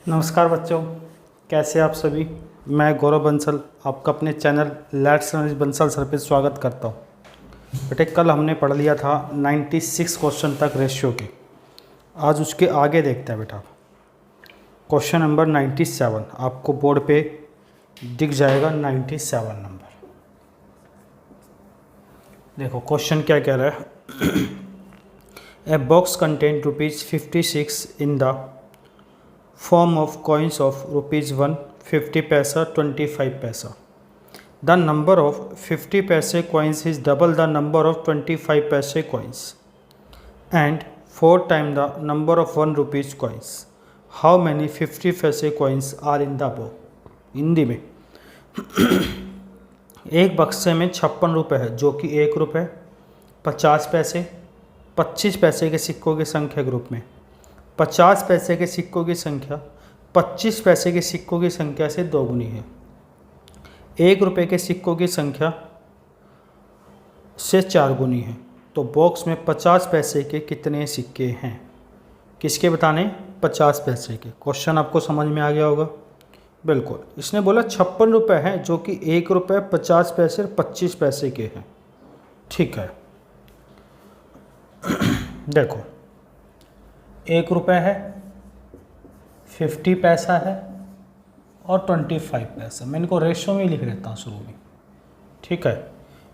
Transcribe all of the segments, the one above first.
नमस्कार बच्चों, कैसे आप सभी। मैं गौरव बंसल आपका अपने channel let's learn Bansal sir पे स्वागत करता हूँ। बेटे कल हमने पढ़ लिया था 96 क्वेश्चन तक रेशियो के। आज उसके आगे देखते हैं बेटा। क्वेश्चन नंबर 97 आपको बोर्ड पे दिख जाएगा। 97 नंबर देखो क्वेश्चन क्या कह रहा है। A box contain ₹56 in the form of coins of ₹1, 50 paisa, 25 paisa. The number of 50 paise coins is double the number of 25 paise coins and 4 times the number of ₹1 coins. How many 50 paise coins are in the box? Hindi में एक बक्से में 56 रुपये है जो कि ₹1, 50 पैसे, 25 पैसे के सिक्कों की संख्या ग्रुप में 50 पैसे के सिक्कों की संख्या 25 पैसे के सिक्कों की संख्या से दोगुनी है। ₹1 के सिक्कों की संख्या से 4 गुनी है। तो बॉक्स में 50 पैसे के कितने सिक्के हैं? किसके बताने? 50 पैसे के। क्वेश्चन आपको समझ में आ गया होगा। बिल्कुल, इसने बोला 56 रुपये हैं जो कि ₹1, 50 पैसे और 25 पैसे के हैं। ठीक है, देखो ₹1 है, 50 पैसा है और 25 पैसा। मैं इनको रेशो में ही लिख देता हूँ शुरू में। ठीक है,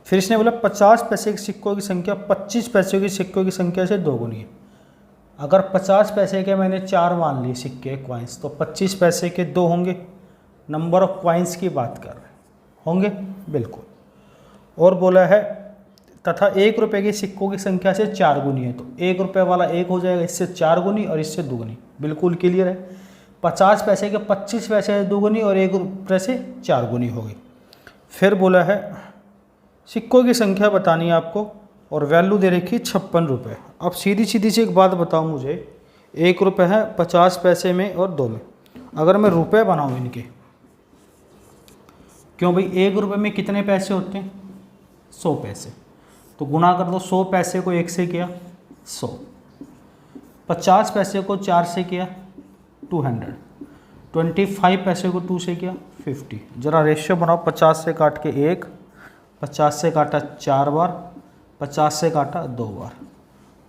फिर इसने बोला 50 पैसे के सिक्कों की संख्या 25 पैसे की सिक्कों की संख्या से दोगुनी है। अगर 50 पैसे के मैंने 4 मान लिए सिक्के क्वाइंस, तो 25 पैसे के 2 होंगे। नंबर ऑफ क्वाइंस की बात कर रहे होंगे। बिल्कुल, और बोला है तथा ₹1 के सिक्कों की संख्या से 4 गुनी है। तो ₹1 वाला 1 हो जाएगा, इससे 4 गुनी और इससे 2 गुनी। बिल्कुल क्लियर है। 50 पैसे के 25 पैसे से 2 गुनी और ₹1 से 4 गुनी हो गई। फिर बोला है सिक्कों की संख्या बतानी है आपको और वैल्यू दे रखी 56 रुपये। अब सीधी सीधी सी एक बात बताओ मुझे, ₹1 है 50 पैसे में और 2 में। अगर मैं रुपये बनाऊँ इनके, क्यों भाई ₹1 में कितने पैसे होते हैं? 100 पैसे। तो गुणा कर दो। 100 पैसे को 1 से किया 100, 50 पैसे को 4 से किया 200, 25 पैसे को 2 से किया 50। जरा रेशियो बनाओ। 50 से काट के 1, 50 से काटा 4 बार, 50 से काटा 2 बार।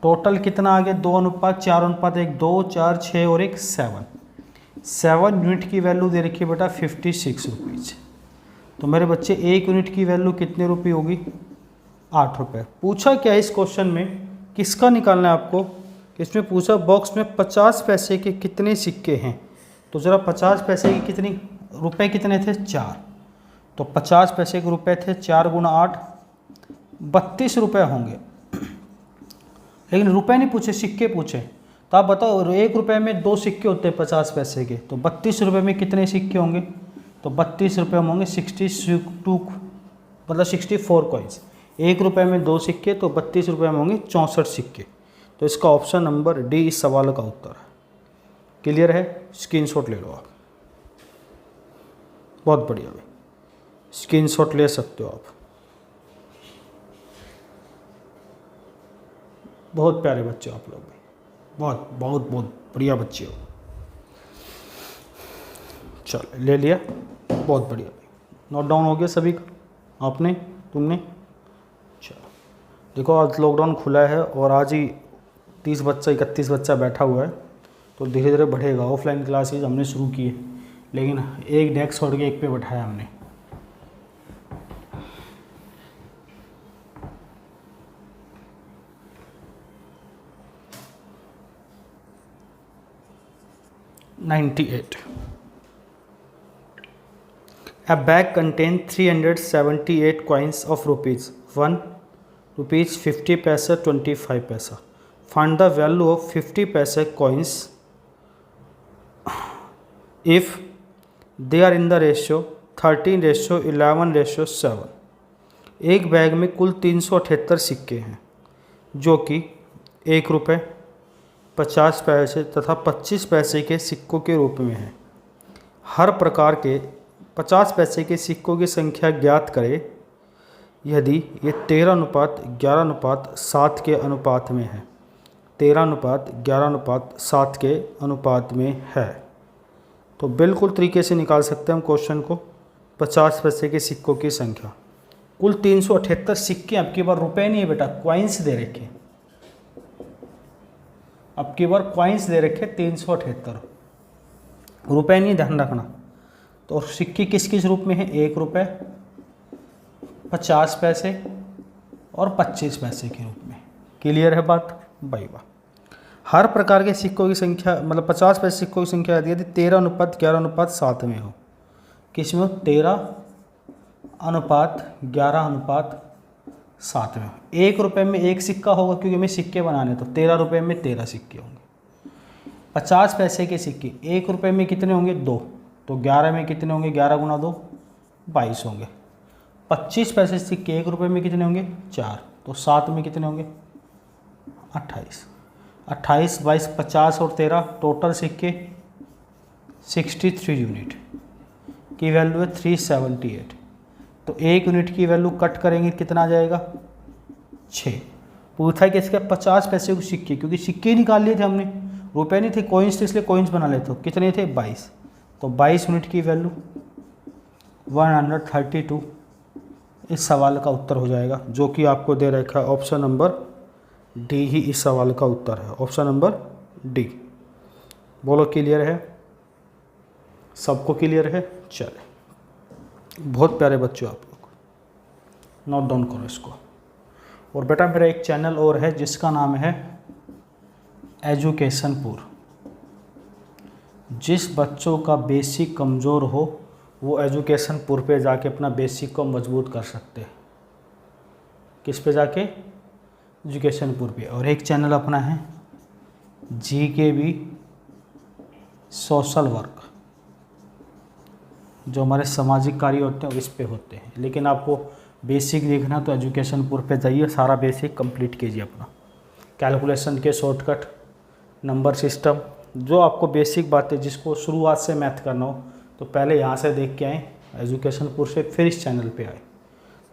टोटल कितना आ गया? 2:4:1, 2, 4, 6 और 1 7 यूनिट की वैल्यू दे रखी है बेटा 56 रुपीज़। तो मेरे बच्चे 1 यूनिट की वैल्यू कितने रुपये होगी? 8 रुपये। पूछा क्या इस क्वेश्चन में, किसका निकालना है आपको? इसमें पूछा बॉक्स में 50 पैसे के कितने सिक्के हैं। तो ज़रा 50 पैसे की कितनी रुपए कितने थे? 4। तो 50 पैसे के रुपए थे 4 × 8 32 रुपये होंगे। लेकिन रुपए नहीं पूछे, सिक्के पूछे। तो आप बताओ ₹1 में 2 सिक्के होते हैं 50 पैसे के, तो 32 रुपये में कितने सिक्के होंगे? तो 32 रुपये में होंगे 62 मतलब 64 कॉइन्स। ₹1 में 2 सिक्के तो 32 रुपये में होंगे 64 सिक्के। तो इसका ऑप्शन नंबर डी इस सवाल का उत्तर है। क्लियर है? स्क्रीनशॉट ले लो आप। बहुत बढ़िया भाई, स्क्रीनशॉट ले सकते हो आप। बहुत प्यारे बच्चे आप लोग भाई, बहुत बहुत बहुत बढ़िया बच्चे हो। चलो ले लिया, बहुत बढ़िया भाई। नोट डाउन हो गया सभी का? आपने, तुमने? चलो देखो, आज लॉकडाउन खुला है और आज ही 30 बच्चा 31 बच्चा बैठा हुआ है। तो धीरे धीरे बढ़ेगा। ऑफलाइन क्लासेज हमने शुरू की है, लेकिन एक डेस्क छोड़ के एक पे बैठाया हमने। A bag contains 378 coins of ₹1, ₹50 paisa, 25 paisa. Find the value of 50 paisa coins if they are in the ratio 13:11:7। एक बैग में कुल 378 सिक्के हैं जो कि ₹1, 50 पैसे तथा 25 पैसे के सिक्कों के रूप में हैं। हर प्रकार के 50 पैसे के सिक्कों की संख्या ज्ञात करें यदि ये 13:11:7 के अनुपात में है। 13:11:7 के अनुपात में है। तो बिल्कुल तरीके से निकाल सकते हैं हम क्वेश्चन को। 50 पैसे के सिक्कों की संख्या, कुल 378 सिक्के। अब की बार रुपए नहीं है बेटा, क्वाइंस दे रखे, अब की बार क्वाइंस दे रखे 378, रुपए नहीं, ध्यान रखना। तो सिक्के किस किस रूप में है? 1 रुपये, 50 पैसे और 25 पैसे के रूप में। क्लियर है बात भाई? वाह। हर प्रकार के सिक्कों की संख्या, मतलब 50 पैसे सिक्कों की संख्या यदि 13:11:7 में हो, किसमें हो? 13:11:7 में हो। 1 रुपये में 1 सिक्का होगा, क्योंकि हमें सिक्के बनाने, तो 13 रुपये में 13 सिक्के होंगे। 50 पैसे के सिक्के 1 रुपये में कितने होंगे? 2, तो 11 में कितने होंगे? 11 × 2 22 होंगे। 25 पैसे सिक्के 1 रुपये में कितने होंगे? 4, तो 7 में कितने होंगे? 28। 28, 22, 50 और 13, टोटल सिक्के 63 यूनिट की वैल्यू है 378। तो 1 यूनिट की वैल्यू कट करेंगे, कितना आ जाएगा? 6। पूछा है कि इसके 50 पैसे के सिक्के, क्योंकि सिक्के निकाल लिए थे हमने, रुपए नहीं थे, कॉइन्स थे, इसलिए कॉइन्स बना लेते। कितने थे? 22। तो 22 यूनिट की वैल्यू 132 इस सवाल का उत्तर हो जाएगा, जो कि आपको दे रखा है ऑप्शन नंबर डी ही इस सवाल का उत्तर है, ऑप्शन नंबर डी। बोलो क्लियर है? सबको क्लियर है? चले, बहुत प्यारे बच्चों आप लोग, नोट डाउन करो इसको। और बेटा मेरा एक चैनल और है जिसका नाम है एजुकेशनपुर। जिस बच्चों का बेसिक कमज़ोर हो वो एजुकेशनपुर पे जाके अपना बेसिक को मजबूत कर सकते हैं। किस पे जाके? एजुकेशनपुर पे। और एक चैनल अपना है GKB सोशल वर्क, जो हमारे सामाजिक कार्य होते हैं इस पे होते हैं। लेकिन आपको बेसिक देखना तो एजुकेशनपुर पे जाइए, सारा बेसिक कंप्लीट कीजिए अपना। कैलकुलेशन के शॉर्टकट, नंबर सिस्टम, जो आपको बेसिक बातें, जिसको शुरुआत से मैथ करना हो तो पहले यहाँ से देख के आएँ एजुकेशनपुर से, फिर इस चैनल पे आए,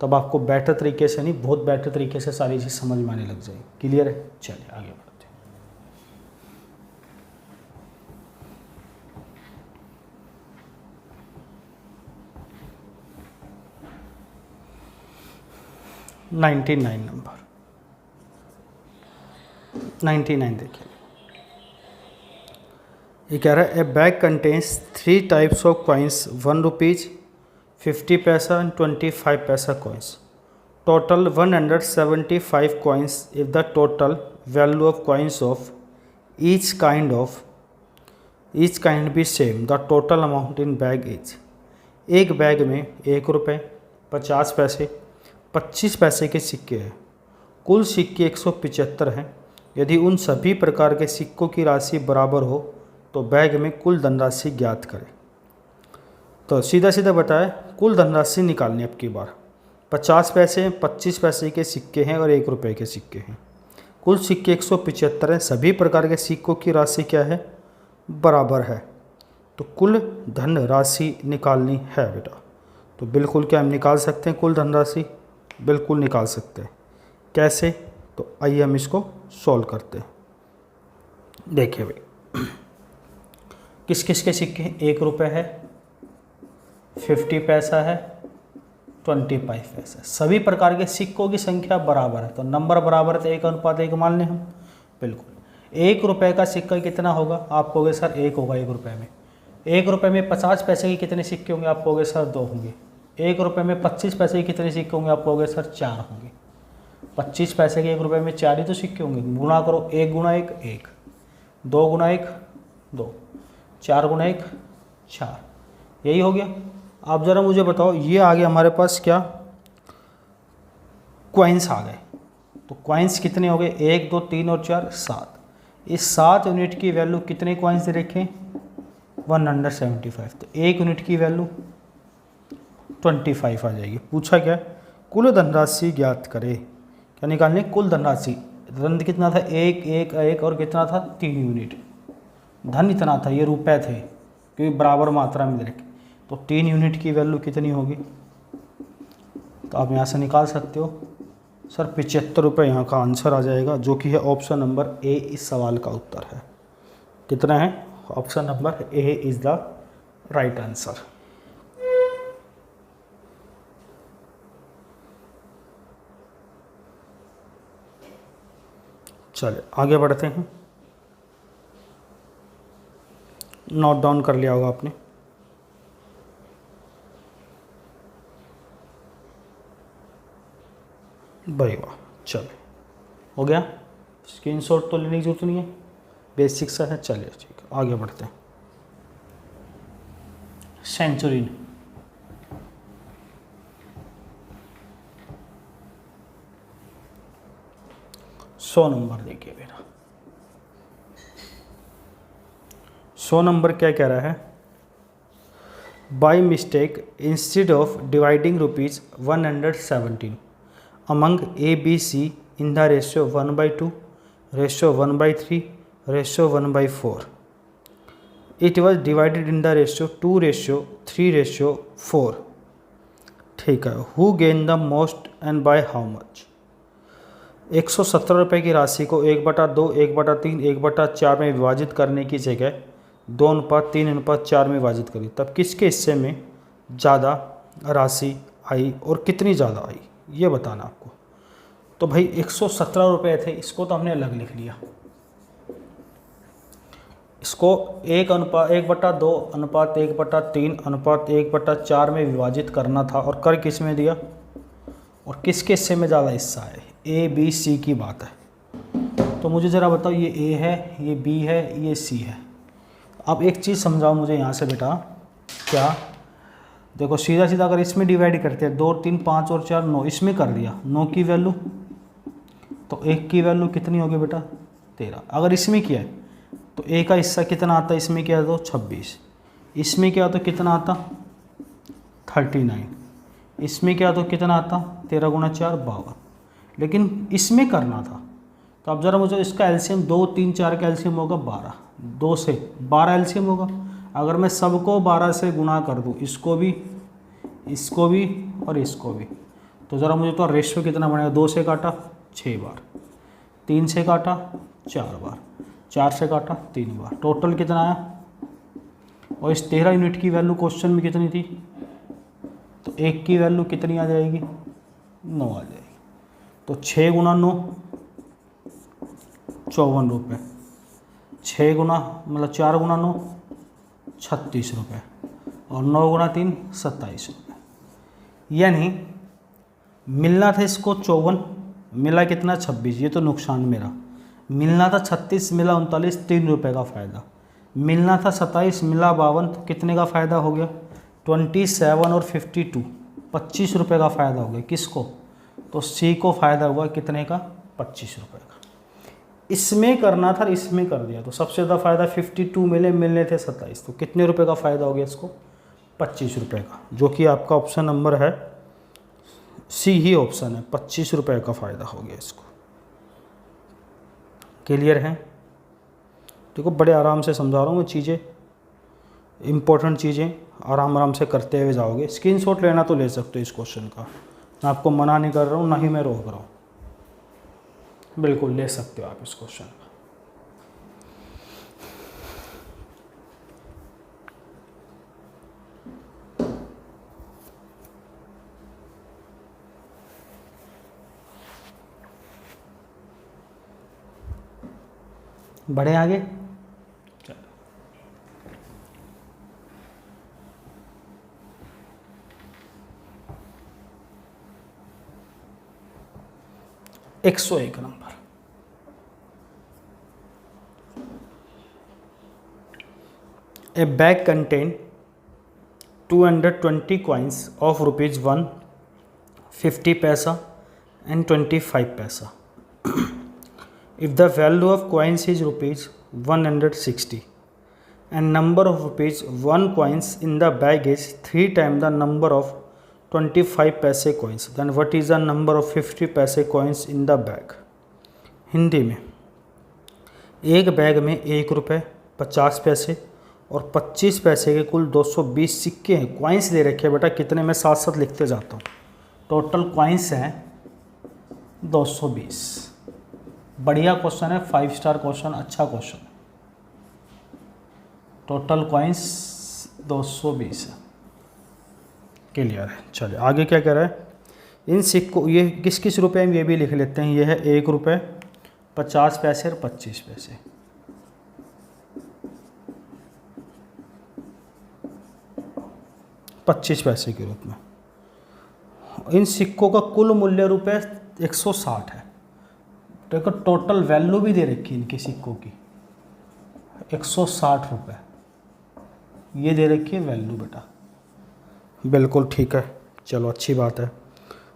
तब आपको बेटर तरीके से, नहीं बहुत बेटर तरीके से सारी चीज़ समझ में आने लग जाएगी। क्लियर है? चलिए आगे बढ़ते हैं। नंबर 99 देखिए, ये कह रहा है ए bag contains 3 types of coins, 1 rupees, 50 पैसा एंड 25 पैसा coins. Total 175 coins if the total value of coins of each kind be same. The total amount in bag is. एक बैग में 1 रुपये, 50 पैसे, 25 पैसे के सिक्के हैं। कुल सिक्के 175 हैं। यदि उन सभी प्रकार के सिक्कों की राशि बराबर हो तो बैग में कुल धनराशि ज्ञात करें। तो सीधा सीधा बताए, कुल धनराशि निकालनी अब की बार। 50 पैसे, 25 पैसे के सिक्के हैं और 1 रुपये के सिक्के हैं। कुल सिक्के 175 हैं। सभी प्रकार के सिक्कों की राशि क्या है? बराबर है। तो कुल धन राशि निकालनी है बेटा। तो बिल्कुल क्या हम निकाल सकते हैं कुल धनराशि? बिल्कुल निकाल सकते हैं। कैसे? तो आइए हम इसको सॉल्व करते हैं। देखिए भाई, किस किस के सिक्के हैं? 1 रुपये है, 50 पैसा है, 25 पैसा। सभी प्रकार के सिक्कों की संख्या बराबर है, तो नंबर बराबर है तो 1:1 मान लें हम। बिल्कुल। 1 रुपये का सिक्का कितना होगा? आप कहोगे सर 1 होगा 1 रुपये में। 1 रुपये में 50 पैसे के कितने सिक्के होंगे? आप कहोगे सर 2 होंगे। 1 रुपये में 25 पैसे के कितने सिक्के होंगे? आप कहोगे सर 4 होंगे। 25 पैसे के 1 रुपये में 4 ही तो सिक्के होंगे। गुणा करो, 1 × 1 1, 2 × 1 2, 4 × 1 4, यही हो गया। आप ज़रा मुझे बताओ, ये आ गया हमारे पास क्या? क्वाइंस आ गए। तो क्वाइंस कितने हो गए? 1 2 3 और 4 7। इस 7 यूनिट की वैल्यू कितने क्वाइंस दे रखें? 175। तो 1 यूनिट की वैल्यू 25 आ जाएगी। पूछा क्या? कुल धनराशि ज्ञात करें। क्या निकालने? कुल धनराशि। धन कितना था? 1 1 1 और कितना था? 3 यूनिट। धन इतना था, ये रुपए थे क्योंकि बराबर मात्रा में दे रखे। तो 3 यूनिट की वैल्यू कितनी होगी? तो आप यहाँ से निकाल सकते हो सर 75 रुपये यहाँ का आंसर आ जाएगा, जो कि है ऑप्शन नंबर ए इस सवाल का उत्तर है। कितना है? Option number A is the right answer. चलिए आगे बढ़ते हैं। नोट डाउन कर लिया होगा आपने। भाई वाह, चलिए हो गया। स्क्रीनशॉट तो लेने की जरूरत नहीं है, बेसिक सा है। चलिए ठीक है, आगे बढ़ते हैं। सेंचुरी 100 नंबर देखिए मेरा। 100 नंबर क्या कह रहा है? By mistake instead of dividing ₹117 among A, B, C in the ratio 1/2, ratio 1/3, ratio 1/4. It was divided in the ratio 2:3:4. ठीक है। Who gained the most and by how much? 117 रुपये की राशि को 1/2, 1/3, 1/4 में विभाजित करने की जगह 2:3:4 में विभाजित करी, तब किसके हिस्से में ज़्यादा राशि आई और कितनी ज़्यादा आई, ये बताना आपको। तो भाई 117 रुपये थे, इसको तो हमने अलग लिख लिया। इसको 1/2:1/3:1/4 में विभाजित करना था, और कर किस में दिया और किसके हिस्से में ज़्यादा हिस्सा है? ए बी सी की बात है। तो मुझे ज़रा बताओ, ये ए है, ये बी है, ये सी है। अब एक चीज़ समझाओ मुझे यहाँ से बेटा। क्या? देखो सीधा सीधा अगर इसमें डिवाइड करते हैं 2, 3, 5 और 4, 9, इसमें कर दिया 9 की वैल्यू, तो 1 की वैल्यू कितनी होगी बेटा? 13। अगर इसमें किया है तो ए का हिस्सा कितना आता है? इसमें क्या है तो 26। इसमें क्या तो कितना आता? 39। इसमें क्या तो कितना आता? 13 × 4 52। लेकिन इसमें करना था, तो अब ज़रा मुझे इसका एलसीएम 2, 3, 4 का एलसीएम होगा 12, 2 से 12 एलसीएम होगा। अगर मैं सबको 12 से गुना कर दूँ, इसको भी और इसको भी, तो ज़रा मुझे तो रेशियो कितना बनेगा? 2 से काटा 6 बार, 3 से काटा 4 बार, 4 से काटा 3 बार, टोटल कितना आया? और इस 13 यूनिट की वैल्यू क्वेश्चन में कितनी थी? तो 1 की वैल्यू कितनी आ जाएगी? 9 आ जाएगी। तो 6 × 9 54 रुपये, 6 गुना मतलब 4 × 9 36 रुपये, और 9 × 3 27 रुपये। यानी मिलना था इसको 54, मिला कितना? 26। ये तो नुकसान मेरा। मिलना था 36, मिला 39, 3 रुपये का फ़ायदा। मिलना था 27, मिला 52, तो कितने का फ़ायदा हो गया? 27 और 52, 25 रुपये का फ़ायदा हो गया। किसको? तो सी को फ़ायदा हुआ कितने का? 25 रुपये का। इसमें करना था, इसमें कर दिया, तो सबसे ज़्यादा फ़ायदा 52 मिलने थे 27, तो कितने रुपए का फ़ायदा हो गया इसको? 25 रुपये का, जो कि आपका ऑप्शन नंबर है सी ही ऑप्शन है। 25 रुपये का फ़ायदा हो गया इसको। क्लियर है? देखो बड़े आराम से समझा रहा हूँ मैं चीज़ें, इम्पोर्टेंट चीज़ें आराम से करते हुए जाओगे। स्क्रीनशॉट लेना तो ले सकते हो इस क्वेश्चन का, मैं आपको मना नहीं कर रहा हूँ, ना ही मैं रोक रहा हूँ, बिल्कुल ले सकते हो आप इस क्वेश्चन का। बढ़े आगे। चलो 101 number. A bag contain 220 coins of ₹1, 50 paisa and 25 paisa. If the value of coins is ₹160 and number of ₹1 coins in the bag is 3 times the number of 25 पैसे coins, then what is the number of 50 पैसे coins in the bag? Hindi में, एक bag में 1 रुपये 50 पैसे और 25 पैसे के कुल 220 सिक्के हैं। कॉइन्स दे रखे हैं बेटा कितने, मैं साथ साथ लिखते जाता हूँ। टोटल कॉइन्स हैं 220। बढ़िया क्वेश्चन है, 5 स्टार क्वेश्चन, अच्छा क्वेश्चन। टोटल कॉइन्स 220 है। क्लियर है। चलिए आगे क्या कह रहा है, इन सिक्कों, ये किस किस रुपए में, ये भी लिख लेते हैं। ये है 1 रुपये, 50 पैसे और 25 पैसे। ₹25 के रूप में। इन सिक्कों का कुल मूल्य रुपये 160 है। देखो टोटल वैल्यू भी दे रखी है इनके सिक्कों की 160 रुपये, ये दे रखी है वैल्यू बेटा। बिल्कुल ठीक है, चलो अच्छी बात है।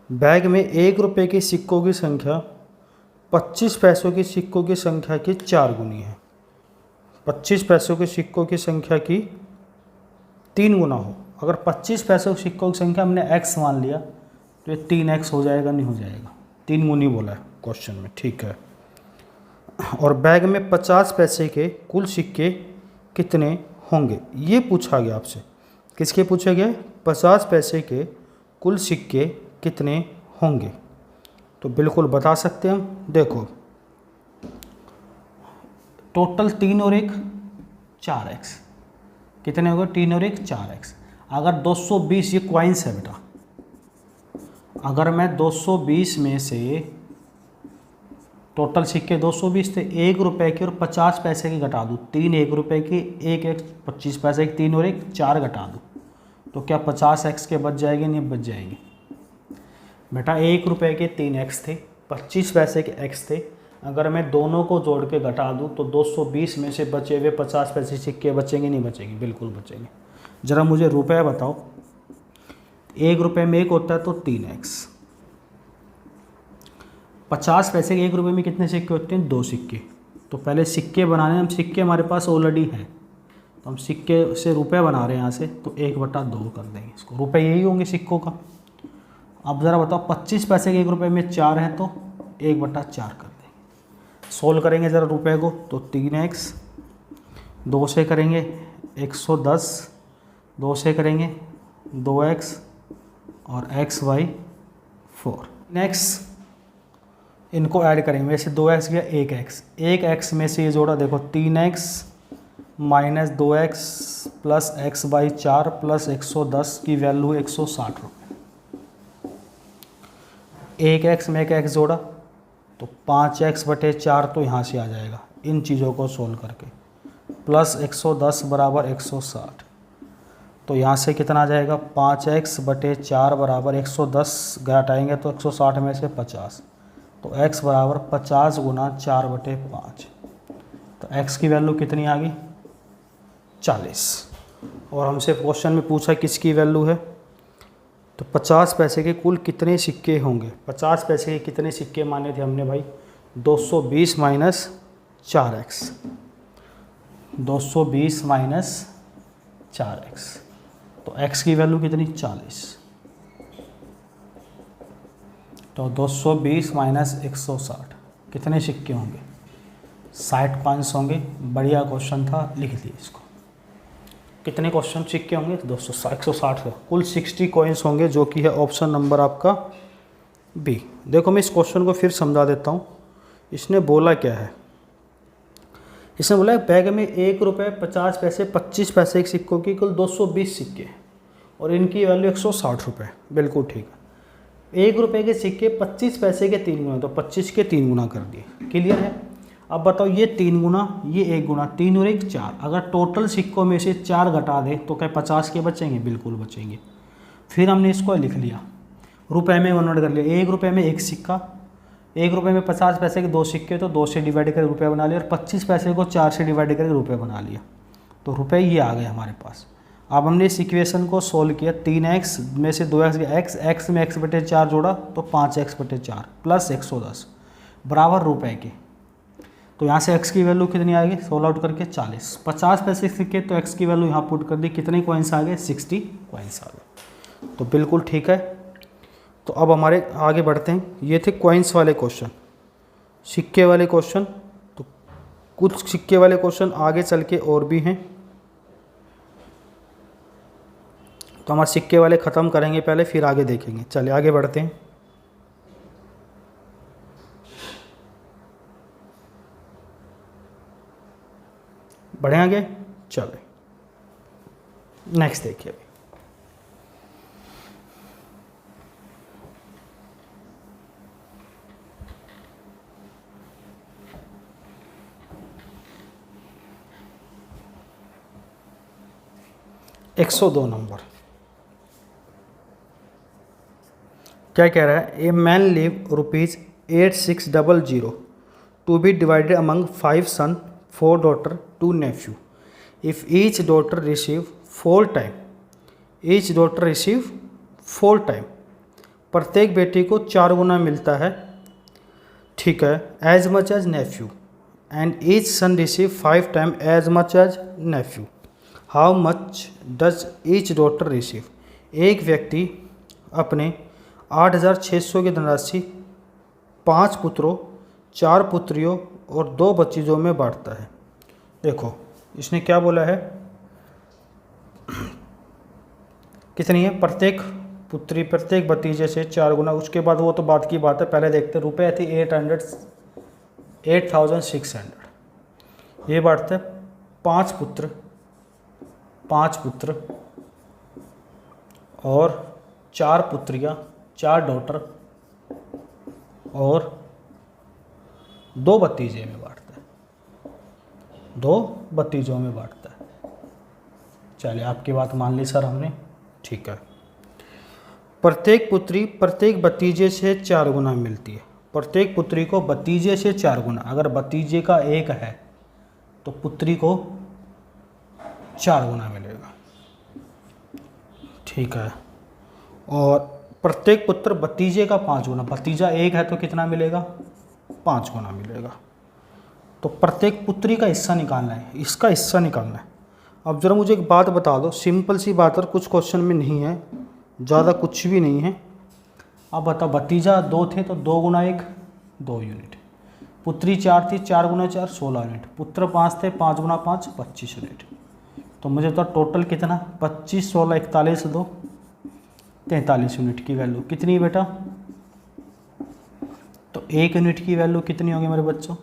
बैग में 1 रुपये के सिक्कों की संख्या 25 पैसों के सिक्कों की संख्या की 4 गुनी है। 25 पैसों के सिक्कों की संख्या की 3 गुना हो। अगर 25 पैसों के सिक्कों की संख्या हमने x मान लिया तो ये 3x हो जाएगा, नहीं हो जाएगा? 3 गुनी बोला है क्वेश्चन में, ठीक है। और बैग में 50 पैसे के कुल सिक्के कितने होंगे, ये पूछा गया आपसे। किसके पूछे गए? 50 पैसे के कुल सिक्के कितने होंगे। तो बिल्कुल बता सकते हैं हम। देखो टोटल 3 और 1 4x, कितने हो गए? 3 और 1 4x। अगर 220, ये क्वाइंस है बेटा, अगर मैं 220 में से टोटल सिक्के 220 थे, 1 रुपये के और 50 पैसे के घटा दूँ, 3 1 रुपये के, 1 1 25 पैसे के, 3 और 1 4 घटा दूँ, तो क्या 50x के बच जाएंगे? नहीं बच जाएंगे बेटा। 1 रुपये के 3x थे, 25 पैसे के x थे। अगर मैं दोनों को जोड़ के घटा दूँ तो 220 में से बचे हुए 50 पैसे सिक्के बचेंगे? नहीं बचेंगे? बिल्कुल बचेंगे। ज़रा मुझे रुपये बताओ। 1 रुपये में 1 होता है तो 3x। 50 पैसे के 1 रुपये में कितने सिक्के होते हैं? 2 सिक्के। तो पहले सिक्के बनाने, हम सिक्के हमारे पास ऑलरेडी हैं, तो हम सिक्के से रुपये बना रहे हैं यहाँ से, तो 1/2 कर देंगे इसको। रुपये यही होंगे सिक्कों का। अब ज़रा बताओ 25 पैसे के 1 रुपये में 4 है तो 1/4 कर देंगे। सोल्व करेंगे ज़रा रुपये को, तो 3x, 2 से करेंगे 110, 2 से करेंगे 2x और x/4। नेक्स्ट इनको ऐड करेंगे, वैसे 2x गया 1x, 1x में से ये जोड़ा, देखो 3x minus 2x plus x/4 plus 110 की वैल्यू 160 रुपये। 1x में 1x जोड़ा तो 5x/4 तो यहाँ से आ जाएगा इन चीज़ों को सोल्व करके, प्लस 110 बराबर 160। तो यहाँ से कितना आ जाएगा? 5x/4 बराबर 110 घटाएंगे तो 160 में से 50, तो x बराबर 50 गुना 4/5। तो x की वैल्यू कितनी आ गई? 40। और हमसे क्वेश्चन में पूछा किसकी वैल्यू है, तो 50 पैसे के कुल कितने सिक्के होंगे। 50 पैसे के कितने सिक्के माने थे हमने भाई? 220 माइनस 4x, 220 माइनस 4x, तो x की वैल्यू कितनी? 40। तो 220 माइनस 160 कितने सिक्के होंगे? 60 कॉइन्स होंगे। बढ़िया क्वेश्चन था, लिख दिए इसको। कितने क्वेश्चन सिक्के होंगे? 160 का कुल 60 कॉइन्स होंगे, जो कि है ऑप्शन नंबर आपका बी। देखो मैं इस क्वेश्चन को फिर समझा देता हूँ। इसने बोला क्या है, इसने बोला बैग में 1 रुपये 50 पैसे 25 पैसे के सिक्कों की कुल 220 सिक्के और इनकी वैल्यू 160 रुपये। बिल्कुल ठीक है। 1 रुपये के सिक्के 25 पैसे के 3 गुना, तो 25 के 3 गुना कर दिए। क्लियर है? अब बताओ ये 3 गुना, ये 1 गुना, 3 और 1 4। अगर टोटल सिक्कों में से 4 घटा दें तो क्या 50 के बचेंगे? बिल्कुल बचेंगे। फिर हमने इसको लिख लिया, रुपए में कन्वर्ट कर लिया। 1 रुपये में 1 सिक्का, 1 रुपये में 50 पैसे के 2 सिक्के, तो 2 से डिवाइड करके रुपये बना लिया, और 25 पैसे को 4 से डिवाइड करके रुपये बना लिया, तो रुपये ये आ गए हमारे पास। अब हमने इस इक्वेशन को सोल्व किया, 3x में से 2x गया x में x/4 जोड़ा तो 5x/4 प्लस 110 बराबर रुपए के। तो यहाँ से x की वैल्यू कितनी आ गई? सोल्व आउट करके 40। 50 पैसे सिक्के तो x की वैल्यू यहाँ पुट कर दी, कितने कॉइन्स आ गए? 60 कॉइन्स आ गए। तो बिल्कुल ठीक है। तो अब हमारे आगे बढ़ते हैं। ये थे कॉइन्स वाले क्वेश्चन, सिक्के वाले क्वेश्चन। तो कुछ सिक्के वाले क्वेश्चन आगे चल के और भी हैं, तो हमारे सिक्के वाले ख़त्म करेंगे पहले, फिर आगे देखेंगे। चलिए आगे बढ़ते हैं। बढ़े आगे, चले। नेक्स्ट देखिए अभी, एक 102 नंबर क्या कह रहा है, a man leave ₹8600 to be divided among 5 son 4 daughter 2 nephew if each daughter receive 4 time, each daughter receive 4 time, प्रत्येक बेटी को 4 गुना मिलता है, ठीक है, as much as nephew, and each son receive 5 time as much as nephew, how much does each daughter receive. एक व्यक्ति अपने 8600 की धनराशि 5 पुत्रों, 4 पुत्रियों और 2 भतीजों में बांटता है। देखो इसने क्या बोला है, कितनी है, प्रत्येक पुत्री प्रत्येक भतीजे से 4 गुना, उसके बाद वो तो बात की बात है, पहले देखते रुपये थी 8600, ये बांटते हैं 5 पुत्र और 4 पुत्रियाँ, 4 डॉटर और 2 भतीजे में बांटता है, 2 भतीजों में बांटता है। चलिए आपकी बात मान ली सर हमने, ठीक है। प्रत्येक पुत्री प्रत्येक भतीजे से 4 गुना मिलती है, प्रत्येक पुत्री को भतीजे से 4 गुना, अगर भतीजे का 1 है तो पुत्री को 4 गुना मिलेगा, ठीक है। और प्रत्येक पुत्र भतीजे का 5 गुना, भतीजा 1 है तो कितना मिलेगा, 5 गुना मिलेगा। तो प्रत्येक पुत्री का हिस्सा निकालना है, इसका हिस्सा निकालना है। अब जरा मुझे एक बात बता दो, सिंपल सी बात, और कुछ क्वेश्चन में नहीं है, ज़्यादा कुछ भी नहीं है। अब बताओ, भतीजा 2 थे तो 2 गुना 1 2 यूनिट, पुत्री 4 थी, 4 गुना 4 16 यूनिट, पुत्र 5 थे, 5 गुना 5 25 यूनिट। तो मुझे तो टोटल कितना, 25 16 41 2 43 यूनिट की वैल्यू कितनी है बेटा, तो 1 यूनिट की वैल्यू कितनी होगी मेरे बच्चों,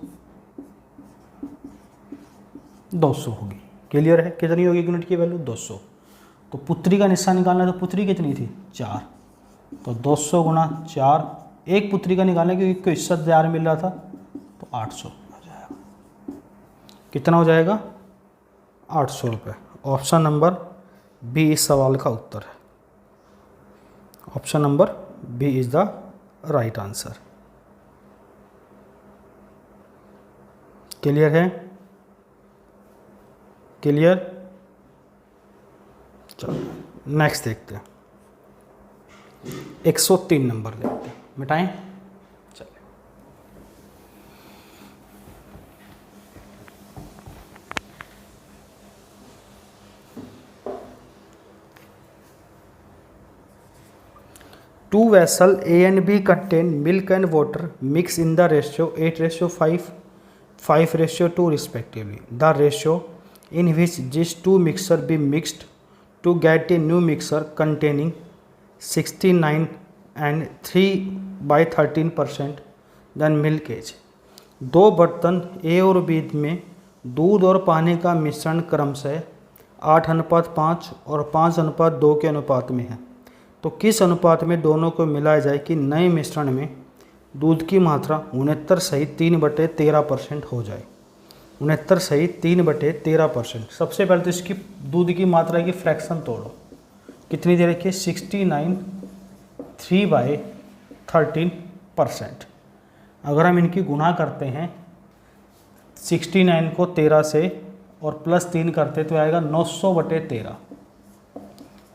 200 होगी। क्लियर है, कितनी होगी यूनिट की वैल्यू, 200। तो पुत्री का हिस्सा निकालना है, तो पुत्री कितनी थी, 4, तो 200 गुना 4, एक पुत्री का निकालना क्योंकि कोई हिस्सा 4 मिल रहा था, तो 800 हो जाएगा। कितना हो जाएगा, 800 रुपये। ऑप्शन नंबर बी इस सवाल का उत्तर है, option number B is the right answer. Clear है, क्लियर। चलो नेक्स्ट देखते हैं, 103 नंबर देखते हैं, मिटाएं। चलिए 2 vessel A and B contain milk and water mixed in the ratio 8:5, 5:2 respectively. The ratio in which these 2 mixture be mixed to get a new mixture containing 69 and 3/13% then milk is। 2 बर्तन A और B में दूध और पानी का मिश्रण क्रमशः 8:5 और 5:2 के अनुपात में है, तो किस अनुपात में दोनों को मिलाया जाए कि नए मिश्रण में दूध की मात्रा 69 सहित 3/13% हो जाए। 69 सहित 3/13%। सबसे पहले तो इसकी दूध की मात्रा की फ्रैक्शन तोड़ो, कितनी दे रखी है, 69 3/13%। अगर हम इनकी गुणा करते हैं 69 को 13 से और +3 करते तो आएगा 900/13,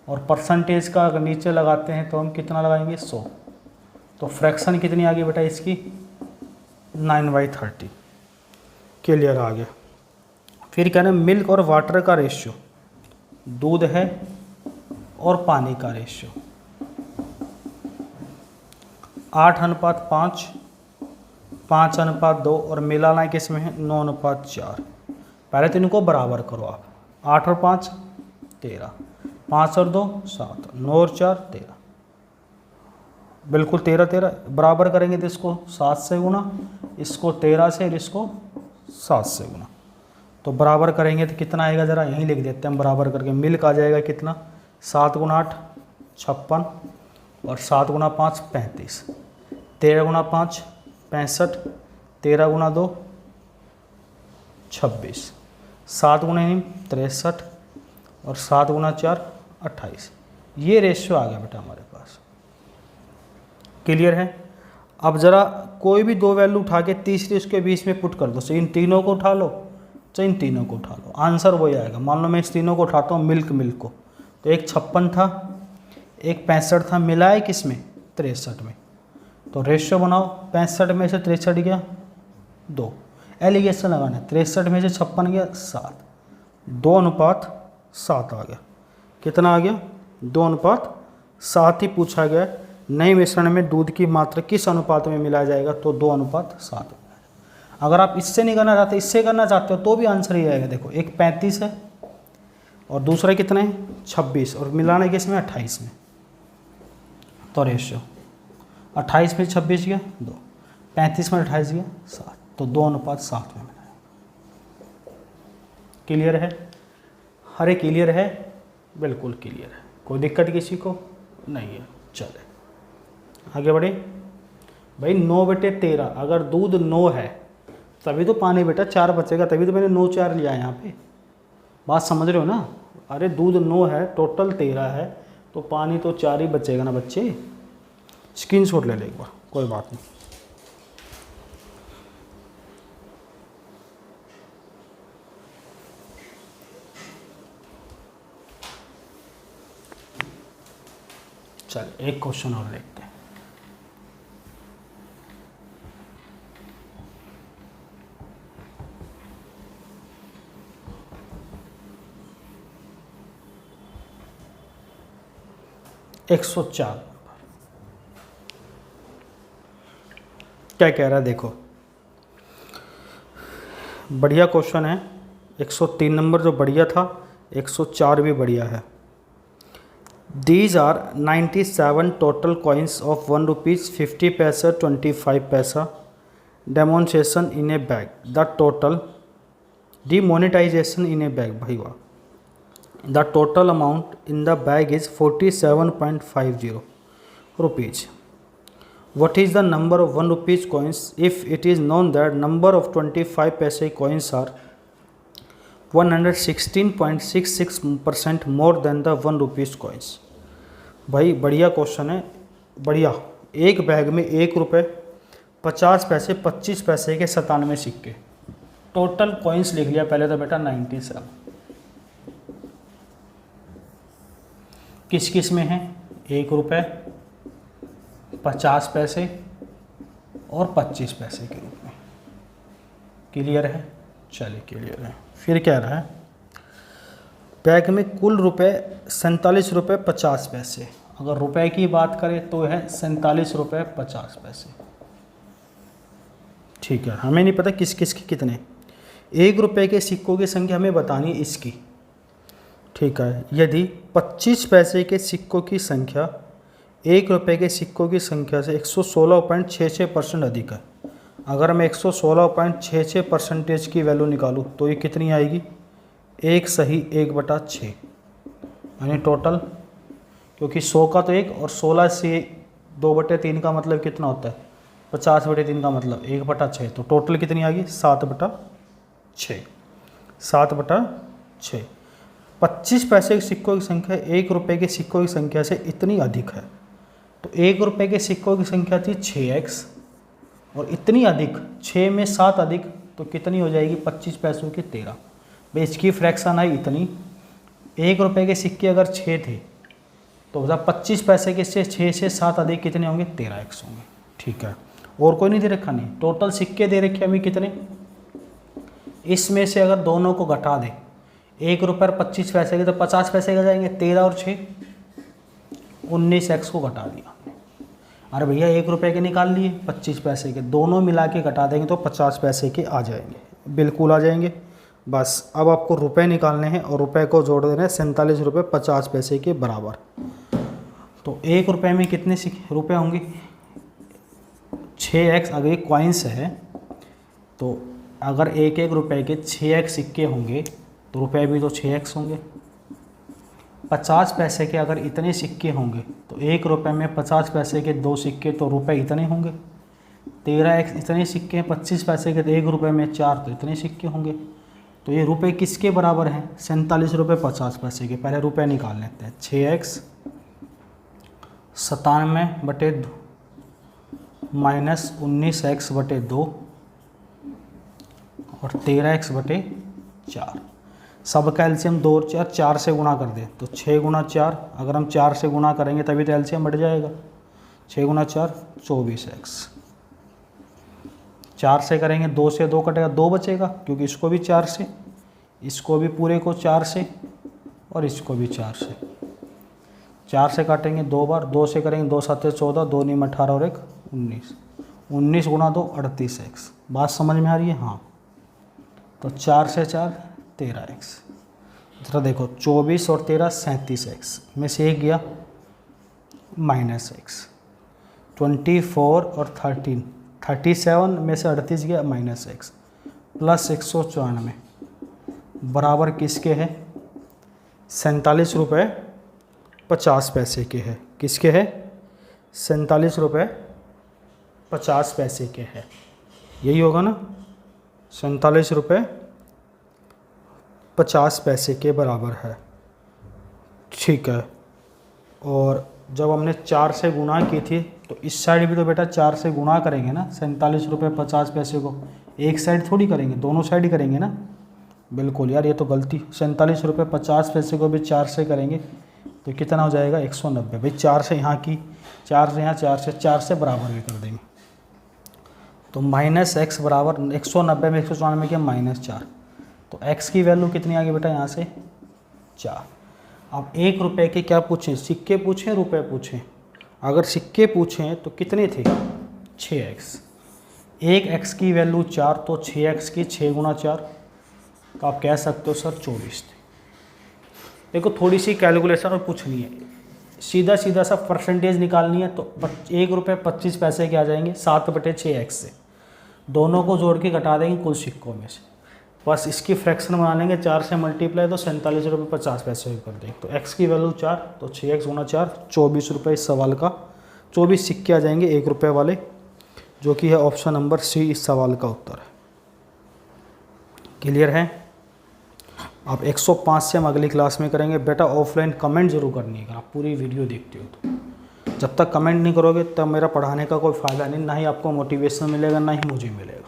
और परसेंटेज का अगर नीचे लगाते हैं तो हम कितना लगाएंगे, 100। तो फ्रैक्शन कितनी आ गई बेटा इसकी, 9/30। क्लियर आ गया। फिर क्या है, मिल्क और वाटर का रेशियो, दूध है और पानी का रेशियो 8:5, 5:2 और मिलाना किस में है, 9:4। पहले तो इनको बराबर करो आप, 8 और 5 13, 5 और 2 7, 9 और 4 13, बिल्कुल 13 बराबर करेंगे तो इसको 7 से गुना, इसको 13 से और इसको 7 से गुना, तो तो बराबर करेंगे तो कितना आएगा, ज़रा यहीं लिख देते हैं हम बराबर करके। मिल्क आ जाएगा कितना, 7 × 8 56 और 7 × 5 35, 13 × 5 65, 13 × 2 26, 7 × 3 63 और 7 × 4 28। ये रेशियो आ गया बेटा हमारे पास। क्लियर है। अब ज़रा कोई भी दो वैल्यू उठा के तीसरी उसके बीच में पुट कर दो। तो इन तीनों को उठा लो, तो इन तीनों को उठा लो, आंसर वही आएगा। मान लो मैं इस तीनों को उठाता हूँ, मिल्क को, तो एक 56 था, एक 65 था, मिला है किस में, 63 में। तो रेशियो बनाओ, 65 में से 63 गया 2, एलिगेशन लगाना है, 63 में से 56 गया 7, 2:7 आ गया। कितना आ गया, 2:7 ही पूछा गया। नए मिश्रण में दूध की मात्रा किस अनुपात में मिलाया जाएगा, तो 2:7। अगर आप इससे नहीं करना चाहते, इससे करना चाहते हो तो भी आंसर ही आएगा। देखो एक 35 है और दूसरा कितना है 26, और मिलाना है किसमें, 28 में। तो रेशियो 28 में 26 गया 2, 35 में 28 गया 7, तो 2:7 में मिलाया। क्लियर है, हरे क्लियर है, बिल्कुल क्लियर है, कोई दिक्कत किसी को नहीं है। चले आगे बढ़े भाई। 9/13, अगर दूध 9 है तभी तो पानी बेटा 4 बचेगा, तभी तो मैंने 9 4 लिया है यहाँ पे। बात समझ रहे हो ना। अरे दूध 9 है, टोटल 13 है, तो पानी तो 4 ही बचेगा ना बच्चे। स्क्रीनशॉट ले ले एक बार, कोई बात नहीं। चल एक क्वेश्चन और देखते हैं। एक 104 क्या कह रहा है, देखो बढ़िया क्वेश्चन है। 103 नंबर जो बढ़िया था, 104 भी बढ़िया है। These are 97 total coins of 1 rupees, 50 paisa, 25 paisa. Demonstration in a bag. The total demonetization in a bag. भाई वाह। The total amount in the bag is 47.50 rupees. What is the number of 1 rupees coins if it is known that number of 25 paise coins are 116.66% more than the 1 rupees coins। भाई बढ़िया question है, बढ़िया। एक bag में 1 रुपये 50 पैसे 25 पैसे के 97 सिक्के, टोटल कॉइन्स लिख लिया पहले तो बेटा 97। किस किस में है, 1 रुपये 50 पैसे और 25 पैसे के रूप में। क्लियर है, चलिए क्लियर है। फिर क्या रहा है, बैग में कुल रुपए 47 रुपये 50 पैसे। अगर रुपए की बात करें तो है 47 रुपये 50 पैसे। ठीक है, हमें नहीं पता किस किस के कितने। 1 रुपये के सिक्कों की संख्या हमें बतानी है इसकी। ठीक है, यदि 25 पैसे के सिक्कों की संख्या 1 रुपये के सिक्कों की संख्या से 116.66% अधिक है, अगर मैं 116.66% की वैल्यू निकालूं तो ये कितनी आएगी, 1 सही 1/6, यानी टोटल, क्योंकि 100 का तो 1 और 16 से 2/3 का मतलब कितना होता है, 50/3 का मतलब 1/6, तो टोटल कितनी आ गई 7/6। 7/6। 25 पैसे के सिक्कों की संख्या 1 रुपये के सिक्कों की संख्या से इतनी अधिक है, तो 1 रुपये के सिक्कों की संख्या थी 6x और इतनी अधिक 6 में 7 अधिक, तो कितनी हो जाएगी 25 पैसों की 13। भाई इसकी फ्रैक्शन आई इतनी। 1 रुपये के सिक्के अगर 6 थे तो बता 25 पैसे के से 6 से 7 अधिक कितने होंगे, 13x होंगे। ठीक है, और कोई नहीं दे रखा, नहीं टोटल सिक्के दे रखे हमें कितने। इसमें से अगर दोनों को घटा दें, 1 रुपये और 25 पैसे के, तो 50 पैसे का जाएंगे, 13 और 6 19x को घटा दिया। अरे भैया 1 रुपये के निकाल लिए, 25 पैसे के, दोनों मिला के घटा देंगे तो 50 पैसे के आ जाएंगे, बिल्कुल आ जाएंगे। बस अब आपको रुपए निकालने हैं और रुपए को जोड़ देना है 47 रुपये 50 पैसे के बराबर। तो 1 रुपये में कितने रुपए होंगे, 6x। अगर ये कॉइन्स है तो अगर एक एक रुपए के 6x सिक्के होंगे तो रुपए भी तो 6x होंगे। 50 पैसे के अगर इतने सिक्के होंगे तो 1 रुपए में 50 पैसे के 2 सिक्के तो रुपए इतने होंगे। 13x इतने सिक्के हैं, 25 पैसे के तो 1 रुपए में 4 तो इतने सिक्के होंगे। तो ये रुपए किसके बराबर हैं? 47 रुपये 50 पैसे के। पहले रुपए निकाल लेते हैं। 6x 97/2 माइनस 19x/2 और 13x/4। सब का एलसीएम 2 और 4 से गुणा कर दे तो 6 गुणा 4। अगर हम 4 से गुणा करेंगे तभी तो एलसीएम बढ़ जाएगा। 6 गुणा 4 24x। 4 से करेंगे 2 से 2 कटेगा, 2 बचेगा क्योंकि इसको भी 4 से, इसको भी पूरे को 4 से और इसको भी 4 से। 4 से काटेंगे 2 बार, 2 से करेंगे 2 7 14, 2 9 18 और 1 19। 19 गुणा 2 38x। बात समझ में आ रही है? हाँ। तो 4 से 4 13x। जरा देखो 24 और 13 37x में से एक गया -x। 24 और 13 37 में से 38 गया -x प्लस 194 बराबर किसके है? 47 रुपये 50 पैसे के है। किसके है? 47 रुपये 50 पैसे के है। यही होगा ना? 47 रुपये 50 पैसे के बराबर है। ठीक है। और जब हमने 4 से गुणा की थी तो इस साइड भी तो बेटा 4 से गुणा करेंगे ना। 47 रुपये 50 पैसे को एक साइड थोड़ी करेंगे, दोनों साइड ही करेंगे ना। बिल्कुल यार, ये तो गलती। 47 रुपये 50 पैसे को भी 4 से करेंगे तो कितना हो जाएगा? 190। भाई 4 से यहाँ की, 4 से यहाँ, 4 से बराबर भी कर देंगे तो -x बराबर 190 में 194 किया -4। तो x की वैल्यू कितनी आ गई बेटा? यहाँ से 4। अब 1 रुपए के क्या पूछें? सिक्के पूछें, रुपए पूछें? अगर सिक्के पूछें तो कितने थे? 6x। 1x की वैल्यू 4 तो 6x की 6 गुणा 4 तो आप कह सकते हो सर 24 थे। देखो थोड़ी सी कैलकुलेशन और पूछनी है, सीधा सीधा सा परसेंटेज निकालनी है तो 1 रुपये 25 पैसे के आ जाएंगे 7/6x से। दोनों को जोड़ के घटा देंगे कुल सिक्कों में से, बस इसकी फ्रैक्शन बना लेंगे। 4 से मल्टीप्लाई तो 47 रुपये 50 पैसे कर देंगे। तो x की वैल्यू 4 तो 6x गुणा 4 24 रुपये। इस सवाल का 24 सिक्के आ जाएंगे 1 रुपये वाले, जो कि है ऑप्शन नंबर सी इस सवाल का उत्तर है। क्लियर है? आप 105 से हम अगली क्लास में करेंगे। बेटा ऑफलाइन कमेंट जरूर करनी है अगर आप पूरी वीडियो देखते हो तो। जब तक कमेंट नहीं करोगे तब मेरा पढ़ाने का कोई फ़ायदा नहीं, ना ही आपको मोटिवेशन मिलेगा ना ही मुझे मिलेगा।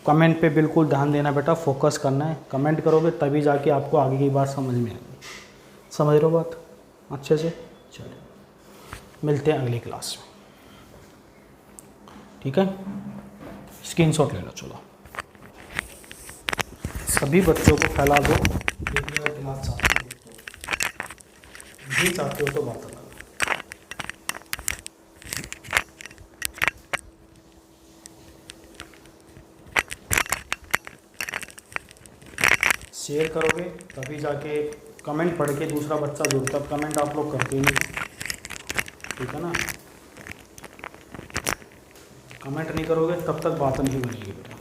कमेंट पे बिल्कुल ध्यान देना बेटा, फोकस करना है। कमेंट करोगे तभी जाके आपको आगे की बात समझ में आएगी। समझ रहे हो बात अच्छे से? चलिए मिलते हैं अगली क्लास में। ठीक है, स्क्रीनशॉट ले लो। चलो सभी बच्चों को फैला दो। देखिए अगर क्लास चाहते हो तो, नहीं चाहते हो तो बात अलग। शेयर करोगे तभी जाके कमेंट पढ़ के दूसरा बच्चा जुड़ता। कमेंट आप लोग करते ही नहीं, ठीक है ना? कमेंट नहीं करोगे तब तक बात नहीं बनेगी बेटा।